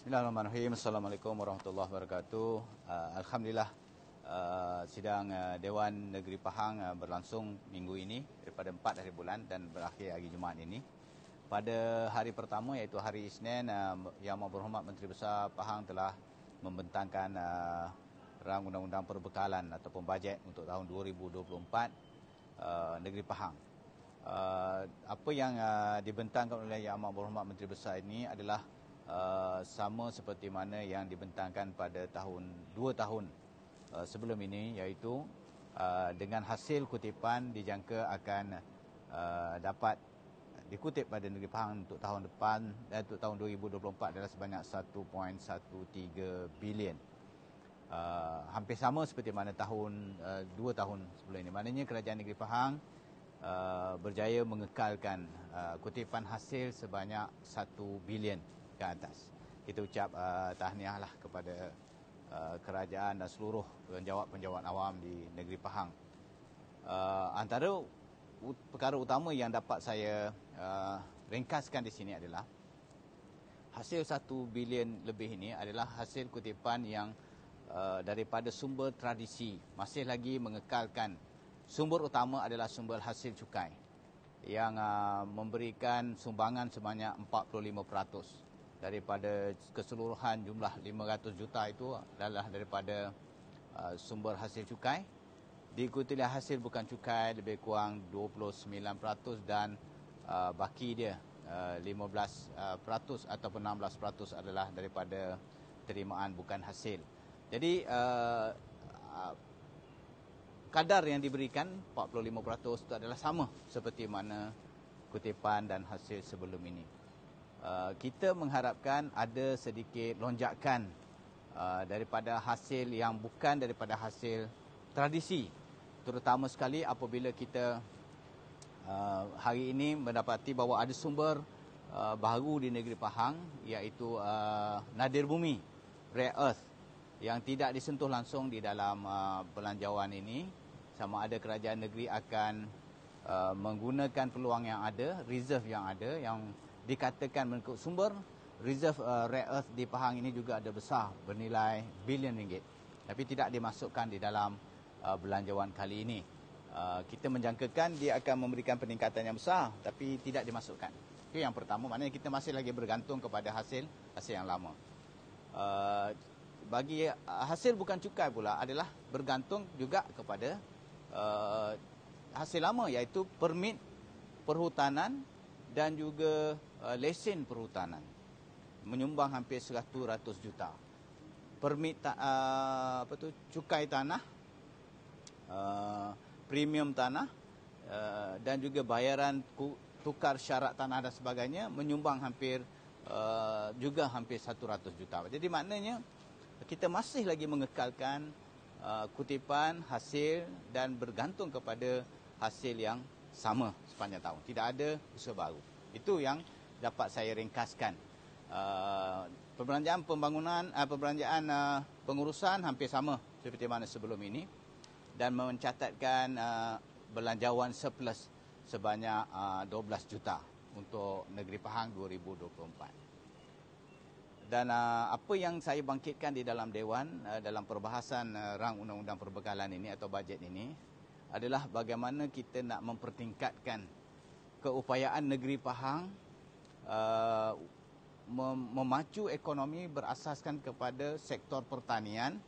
Bismillahirrahmanirrahim. Assalamualaikum warahmatullahi wabarakatuh. Alhamdulillah, sidang Dewan Negeri Pahang berlangsung minggu ini daripada 4 hari bulan dan berakhir hari Jumaat ini. Pada hari pertama iaitu hari Isnin, Yang Berhormat Menteri Besar Pahang telah membentangkan rang undang-undang perbekalan ataupun bajet untuk tahun 2024 Negeri Pahang. Apa yang dibentangkan oleh Yang Berhormat Menteri Besar ini adalah sama seperti mana yang dibentangkan pada 2 tahun sebelum ini, iaitu dengan hasil kutipan dijangka akan dapat dikutip pada negeri Pahang untuk tahun depan, untuk tahun 2024 adalah sebanyak 1.13 bilion. Hampir sama seperti mana 2 tahun sebelum ini. Maknanya kerajaan negeri Pahang berjaya mengekalkan kutipan hasil sebanyak 1 bilion ke atas. Kita ucap tahniahlah kepada kerajaan dan seluruh penjawat-penjawat awam di negeri Pahang. Antara perkara utama yang dapat saya ringkaskan di sini adalah hasil 1 bilion lebih ini adalah hasil kutipan yang daripada sumber tradisi, masih lagi mengekalkan. Sumber utama adalah sumber hasil cukai yang memberikan sumbangan sebanyak 45%. Daripada keseluruhan jumlah 500 juta itu adalah daripada sumber hasil cukai. Diikutilah hasil bukan cukai lebih kurang 29% dan baki dia 15% ataupun 16% adalah daripada terimaan bukan hasil. Jadi kadar yang diberikan 45% itu adalah sama seperti mana kutipan dan hasil sebelum ini. Kita mengharapkan ada sedikit lonjakan daripada hasil yang bukan daripada hasil tradisi, terutama sekali apabila kita hari ini mendapati bahawa ada sumber baru di negeri Pahang, iaitu nadir bumi, rare earth, yang tidak disentuh langsung di dalam belanjawan ini. Sama ada kerajaan negeri akan menggunakan peluang yang ada, reserve yang ada, yang dikatakan mengikut sumber reserve rare earth di Pahang ini juga ada besar, bernilai bilion ringgit, tapi tidak dimasukkan di dalam belanjawan kali ini. Kita menjangkakan dia akan memberikan peningkatan yang besar, tapi tidak dimasukkan. Itu yang pertama, maknanya kita masih lagi bergantung kepada hasil yang lama. Bagi hasil bukan cukai pula adalah bergantung juga kepada hasil lama, iaitu permit perhutanan dan juga lesen perhutanan, menyumbang hampir 100 juta. Permit cukai tanah, premium tanah, dan juga bayaran tukar syarat tanah dan sebagainya menyumbang juga hampir 100 juta. Jadi maknanya kita masih lagi mengekalkan kutipan hasil dan bergantung kepada hasil yang sama sepanjang tahun. Tidak ada usaha baru. Itu yang dapat saya ringkaskan. Perbelanjaan pengurusan hampir sama seperti mana sebelum ini, dan mencatatkan belanjawan surplus sebanyak 12 juta untuk negeri Pahang 2024. Dan apa yang saya bangkitkan di dalam Dewan dalam perbahasan rang undang-undang perbekalan ini atau bajet ini adalah bagaimana kita nak mempertingkatkan keupayaan negeri Pahang memacu ekonomi berasaskan kepada sektor pertanian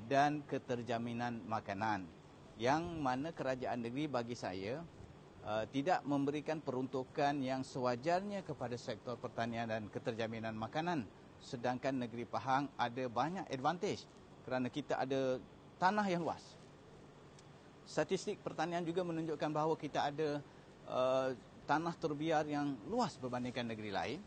dan keterjaminan makanan, yang mana kerajaan negeri bagi saya tidak memberikan peruntukan yang sewajarnya kepada sektor pertanian dan keterjaminan makanan, sedangkan negeri Pahang ada banyak advantage kerana kita ada tanah yang luas. Statistik pertanian juga menunjukkan bahawa kita ada tanah terbiar yang luas berbandingkan negeri lain.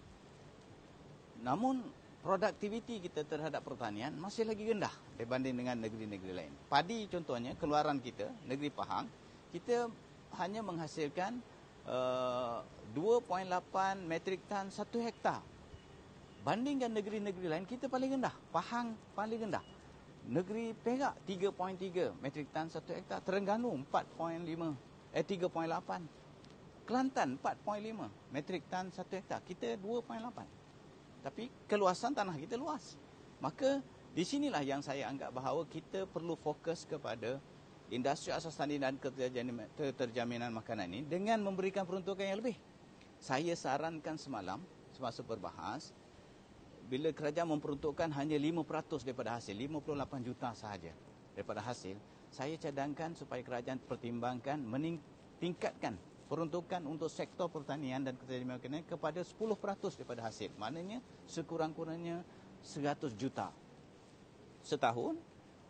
Namun produktiviti kita terhadap pertanian masih lagi rendah berbanding dengan negeri-negeri lain. Padi contohnya, keluaran kita, negeri Pahang, kita hanya menghasilkan 2.8 metrik tan 1 hektar. Bandingkan negeri-negeri lain, kita paling rendah. Pahang paling rendah. Negeri Perak 3.3 metrik tan 1 hektar, Terengganu 3.8, Kelantan 4.5 metrik tan 1 hektar, kita 2.8. Tapi keluasan tanah kita luas. Maka di sinilah yang saya anggap bahawa kita perlu fokus kepada industri asas tani dan keterjaminan makanan ini dengan memberikan peruntukan yang lebih. Saya sarankan semalam semasa berbahas, bila kerajaan memperuntukkan hanya 5% daripada hasil, 58 juta sahaja daripada hasil, saya cadangkan supaya kerajaan pertimbangkan meningkatkan peruntukan untuk sektor pertanian dan keterjaminan makanan kepada 10% daripada hasil. Maknanya sekurang-kurangnya 100 juta setahun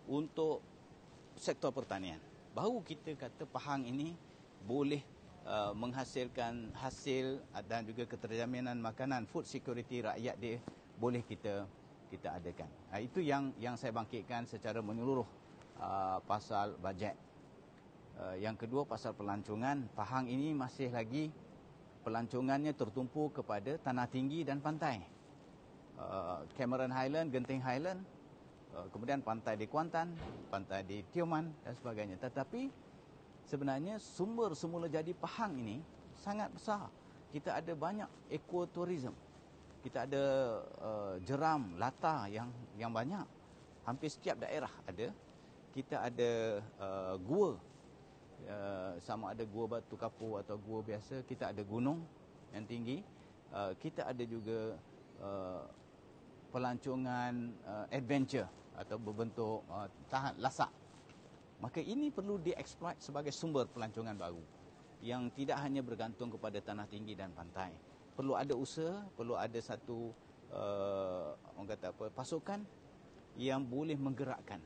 untuk sektor pertanian. Baru kita kata Pahang ini boleh menghasilkan hasil dan juga keterjaminan makanan, food security rakyat dia boleh kita adakan. Itu yang saya bangkitkan secara menyeluruh pasal bajet. Yang kedua, pasal pelancongan. Pahang ini masih lagi pelancongannya tertumpu kepada tanah tinggi dan pantai. Cameron Highland, Genting Highland, kemudian pantai di Kuantan, pantai di Tioman dan sebagainya. Tetapi sebenarnya sumber semula jadi Pahang ini sangat besar. Kita ada banyak ekoturism. Kita ada jeram, lata yang banyak. Hampir setiap daerah ada. Kita ada gua. Sama ada gua batu kapur atau gua biasa. Kita ada gunung yang tinggi. Kita ada juga pelancongan adventure atau berbentuk lasak. Maka ini perlu dieksploit sebagai sumber pelancongan baru yang tidak hanya bergantung kepada tanah tinggi dan pantai. Perlu ada usaha, perlu ada satu orang kata apa, pasukan yang boleh menggerakkan